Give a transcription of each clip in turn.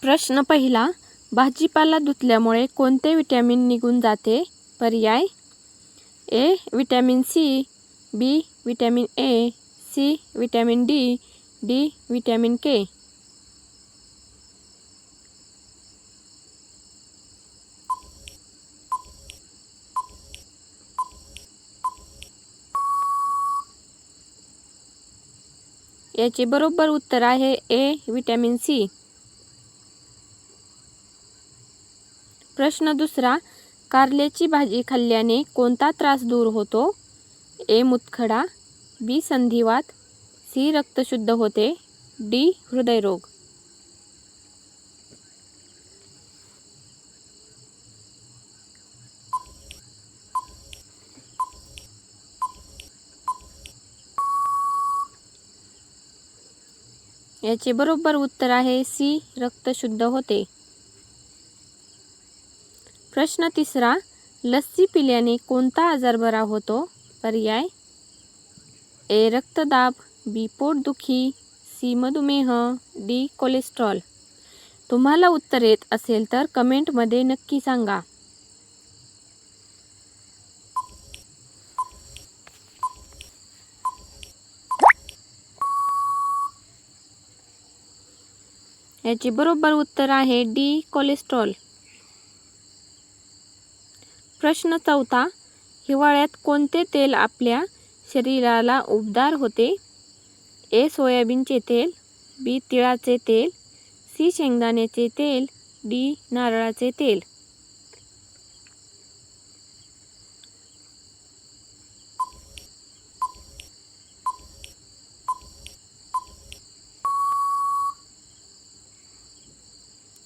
प्रश्न पहिला, भाजीपाला धुतल्यामुळे कोणते विटॅमिन निघून जाते? पर्याय A vitamin C, B vitamin A, C vitamin D, D vitamin K. याचे बरोबर उत्तर आहे ए विटॅमिन सी. प्रश्न दुसरा, कारल्याची भाजी खाल्ल्याने कोणता त्रास दूर होतो? ए मूतखडा, बी संधिवात, सी रक्त शुद्ध होते, डी हृदयरोग. याचे बरोबर उत्तर आहे सी रक्त शुद्ध होते. प्रश्न तिसरा, लस्सी पिल्याने कोणता आजार बरा होतो? पर्याय ए रक्तदाब, बी पोटदुखी, सी मधुमेह, डी कोलेस्ट्रॉल. तुम्हाला उत्तर येत असेल तर कमेंटमध्ये नक्की सांगा. याचे बरोबर उत्तर आहे डी कोलेस्ट्रॉल. प्रश्न चौथा, हिवाळ्यात कोणते तेल आपल्या शरीराला उबदार होते? ए सोयाबीनचे तेल, बी तिळाचे तेल, सी शेंगदाण्याचे तेल, डी नारळाचे तेल.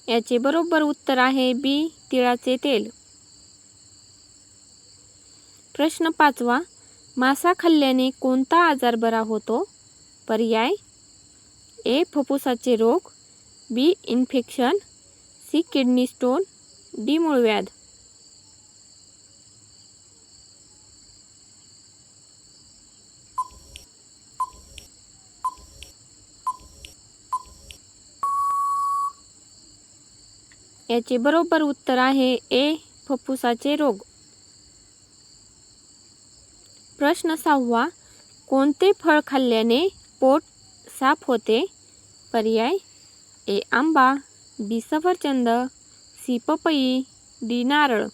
याचे बरोबर उत्तर आहे बी तिळाचे तेल. प्रश्न पाचवा, मासा खाल्ल्याने कोणता आजार बरा होतो? पर्याय ए फुफ्फुसाचे रोग, B infection, C kidney stone, D मूळव्याध. याचे बरोबर उत्तर आहे ए फुफ्फुसाचे रोग. प्रश्न सहावा, कोणते फळ खाल्ल्याने पोट साफ होते? पर्याय ए आंबा, बी सफरचंद, सी पपई, डी नारळ.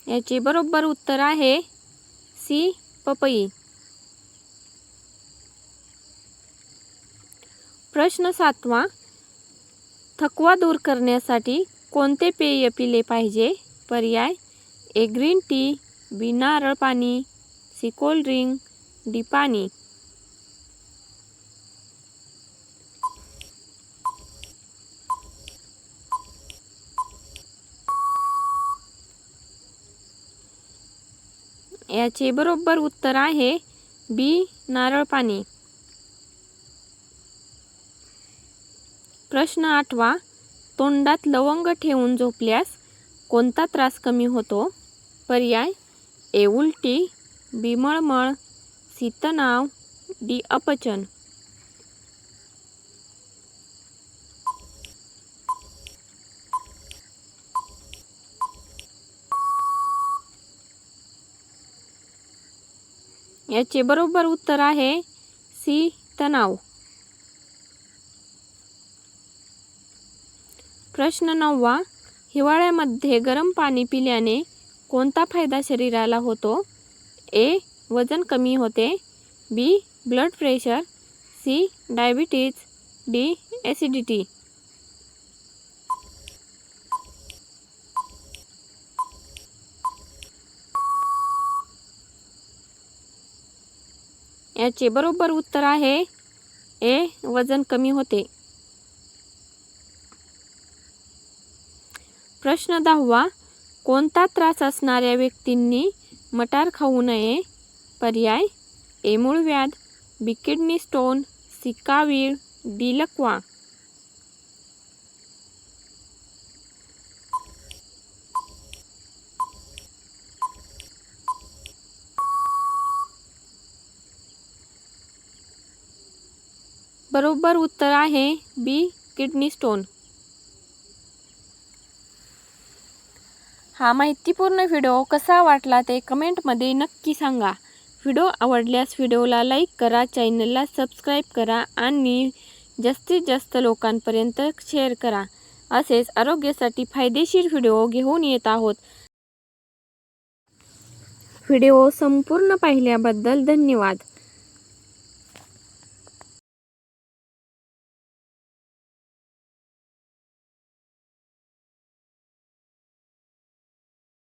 याचे बरोबर उत्तर आहे सी पपई. प्रश्न सातवा, थकवा दूर करण्यासाठी कोणते पेय पिले पाहिजे? पर्याय ए ग्रीन टी, बी नारळ पाणी, सी कोल्ड ड्रिंक, डी पाणी. याचे बरोबर उत्तर आहे बी नारळ पाणी. प्रश्न आठवा, तोंडात लवंग ठेवून झोपल्यास कोणता त्रास कमी होतो? पर्याय ए उलटी, बी मळमळ, सी तणाव, डी अपचन. याचे बरोबर उत्तर आहे सी तणाव. प्रश्न नववा, हिवाळ्यामध्ये गरम पाणी पिल्याने कोणता फायदा शरीराला होतो? ए वजन कमी होते, B blood pressure, C diabetes, D acidity. याचे बरोबर उत्तर आहे ए वजन कमी होते. प्रश्न दहावा, कोणता त्रास असणाऱ्या व्यक्तींनी मटार खाऊ नये? पर्याय ए मूळव्याध, बी किडनी स्टोन, सी कावीळ, डी लकवा. बरोबर उत्तर आहे बी किडनी स्टोन. हा माहितीपूर्ण व्हिडिओ कसा वाटला ते कमेंटमध्ये नक्की सांगा. व्हिडिओ आवडल्यास व्हिडिओला लाईक करा, चॅनलला सबस्क्राईब करा आणि जास्तीत जास्त लोकांपर्यंत शेअर करा. असेच आरोग्यासाठी फायदेशीर व्हिडिओ घेऊन येत आहोत. व्हिडिओ संपूर्ण पाहिल्याबद्दल धन्यवाद.